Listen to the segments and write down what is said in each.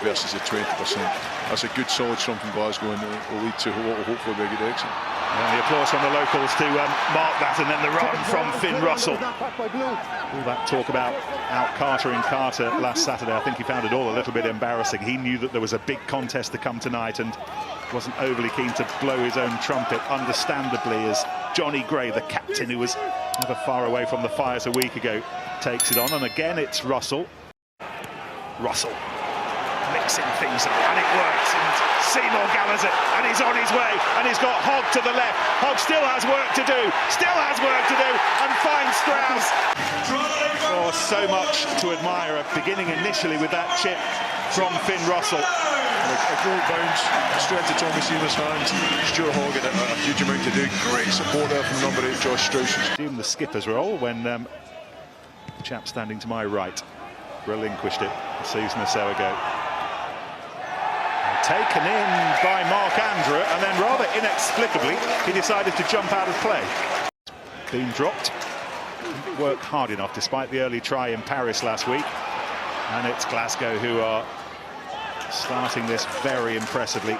versus the 20%. That's a good solid sum from Glasgow, and will lead to what will hopefully be a good exit. Yeah, the applause from the locals to mark that, and then the run from Finn Russell. All that talk about out-Cartering Carter last Saturday, I think he found it all a little bit embarrassing. He knew that there was a big contest to come tonight and wasn't overly keen to blow his own trumpet, understandably, as Johnny Gray, the captain who was never far away from the fires a week ago, takes it on. And again, it's Russell. Russell mixing things up, and it works, and Seymour gathers it, and he's on his way, and he's got Hogg to the left. Hogg still has work to do, and finds Strauss. Oh, so much to admire, beginning initially with that chip from Finn Russell. A great bounce, straight to Tommy Seymour's hand. Stuart Hogg had a huge amount to do. Great support there from number 8, Josh Strauss. Assumed the skipper's role when the chap standing to my right relinquished it a season or so ago. Taken in by Mark Andrew, and then rather inexplicably he decided to jump out of play. Being dropped. Didn't work hard enough despite the early try in Paris last week. And it's Glasgow who are starting this very impressively.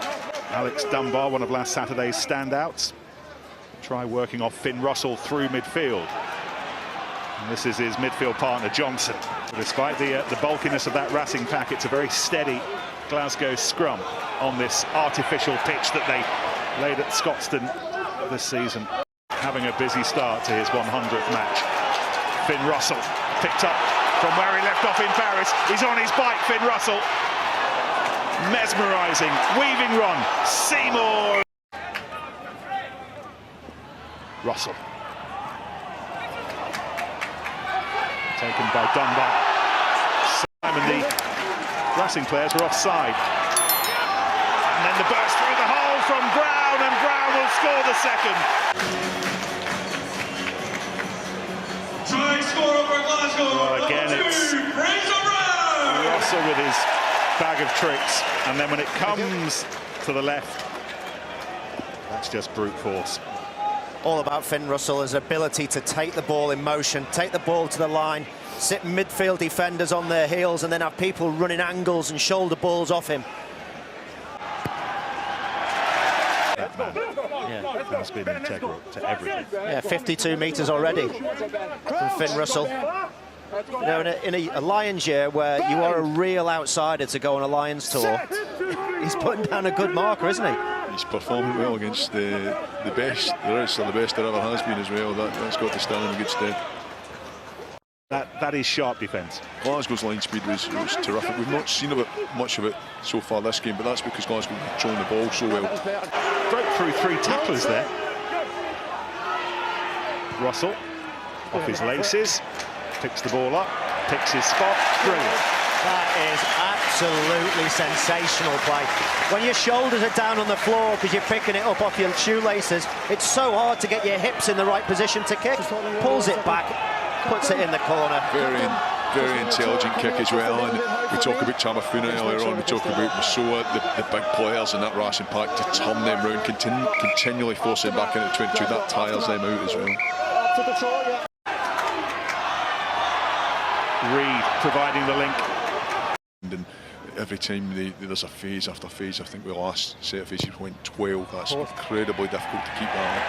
Alex Dunbar, one of last Saturday's standouts. Try working off Finn Russell through midfield. And this is his midfield partner, Johnson. Despite the bulkiness of that Racing pack, it's a very steady Glasgow scrum on this artificial pitch that they laid at Scotstoun this season. Having a busy start to his 100th match. Finn Russell picked up from where he left off in Paris. He's on his bike, Finn Russell. Mesmerising, weaving run. Seymour. Russell. Taken by Dunbar. Simon, the Racing players were offside. And then the burst through the hole from Brown, and Brown will score the second. Try score for Glasgow. Well, again, it's Russell with his bag of tricks, and then when it comes to the left, that's just brute force. All about Finn Russell, his ability to take the ball in motion, take the ball to the line, sit midfield defenders on their heels, and then have people running angles and shoulder balls off him. That man, has been integral to everything. Yeah, 52 metres already from Finn Russell. You know, in a Lions year where you are a real outsider to go on a Lions tour, he's putting down a good marker, isn't he? He's performing well against the best, the rest of the best there ever has been as well. That's got to stand in good stead. That is sharp defence. Glasgow's line speed was terrific. We've not seen much of it so far this game, but that's because Glasgow were controlling the ball so well. Broke through 3 tacklers there. Russell off his laces, picks the ball up, picks his spot. Brilliant. That is absolutely sensational play. When your shoulders are down on the floor because you're picking it up off your shoelaces, it's so hard to get your hips in the right position to kick. Pulls it back, puts it in the corner. Very intelligent kick as well. And we talk about Tamafuna earlier on, we talk about Masoa, the big players in that Racing pack, to turn them round, continually force them back into 22. That tires them out as well. Reid providing the link. And every time there's a phase after phase, I think the last set of phases went 12. That's incredibly difficult to keep that up.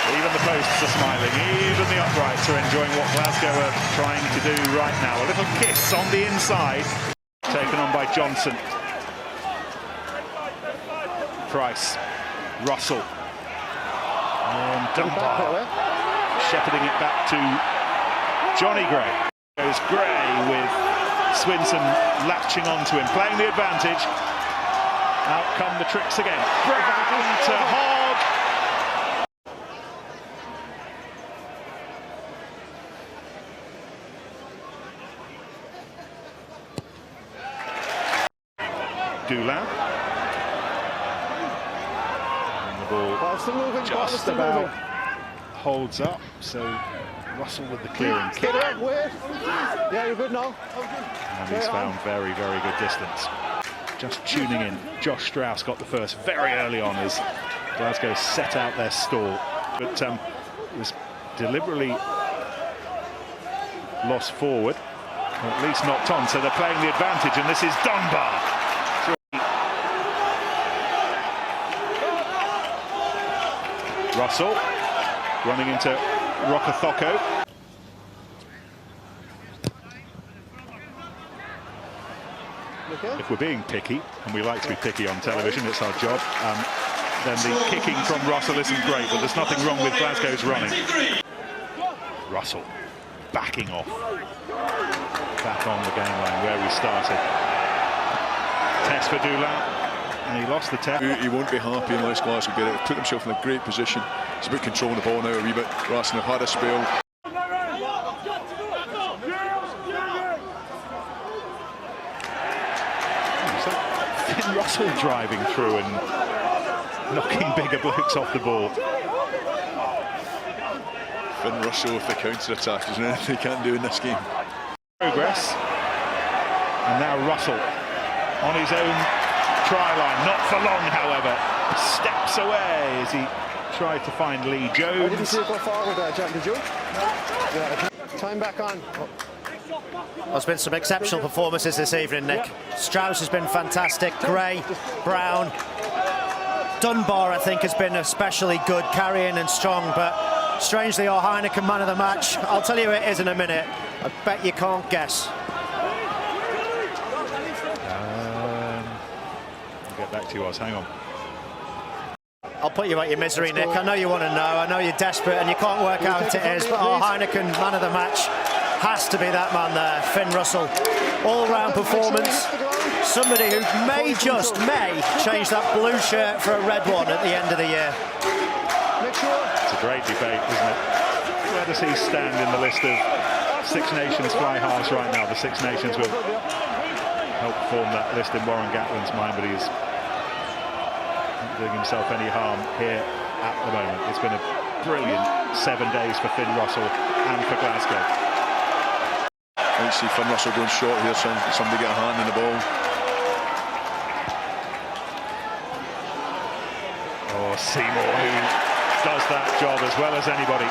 Even the posts are smiling, even the uprights are enjoying what Glasgow are trying to do right now. A little kiss on the inside, taken on by Johnson. Price, Russell, and Dunbar, shepherding it back to Johnny Gray. Goes Gray with Swinson latching onto him, playing the advantage. Out come the tricks again. Brown to Hogg. Dulin. And the ball just about holds up, so Russell with the clearing kick. Yeah, you're good now. And he's found very, very good distance. Just tuning in, Josh Strauss got the first very early on as Glasgow set out their stall, but it was deliberately lost forward. Or at least knocked on, so they're playing the advantage, and this is Dunbar. Russell running into Rokothoko. If we're being picky, and we like to be picky on television, it's our job, then the kicking from Russell isn't great, but there's nothing wrong with Glasgow's running. Russell backing off. Back on the game line where we started. Test for Dulin, and he lost the test. He won't be happy unless Glasgow get it. Put himself in a great position. It's about controlling the ball now a wee bit. Racing have had a spell. Finn Russell driving through and knocking bigger blokes off the ball. Finn Russell with the counter-attack. There's anything he can't do in this game. Progress. And now Russell on his own try line. Not for long, however. Steps away as he tried to find Lee Jones. I didn't see it go forward there, Jack, did you? Yeah, time back on. There's been some exceptional performances this evening, Nick. Strauss has been fantastic, Gray, Brown. Dunbar, I think, has been especially good, carrying and strong, but strangely, our Heineken man of the match, I'll tell you who it is in a minute. I bet you can't guess. I'll get back to you, Oz, hang on. I'll put you out your misery, Nick. I know you want to know, I know you're desperate and you can't work out what it is, but our Heineken man of the match has to be that man there, Finn Russell. All-round performance. Somebody who may change that blue shirt for a red one at the end of the year. It's a great debate, isn't it? Where does he stand in the list of Six Nations fly halves right now? The Six Nations will help form that list in Warren Gatlin's mind, but he's not doing himself any harm here at the moment. It's been a brilliant 7 days for Finn Russell and for Glasgow. I see Finn Russell going short here, so somebody get a hand in the ball. Oh, Seymour, who does that job as well as anybody.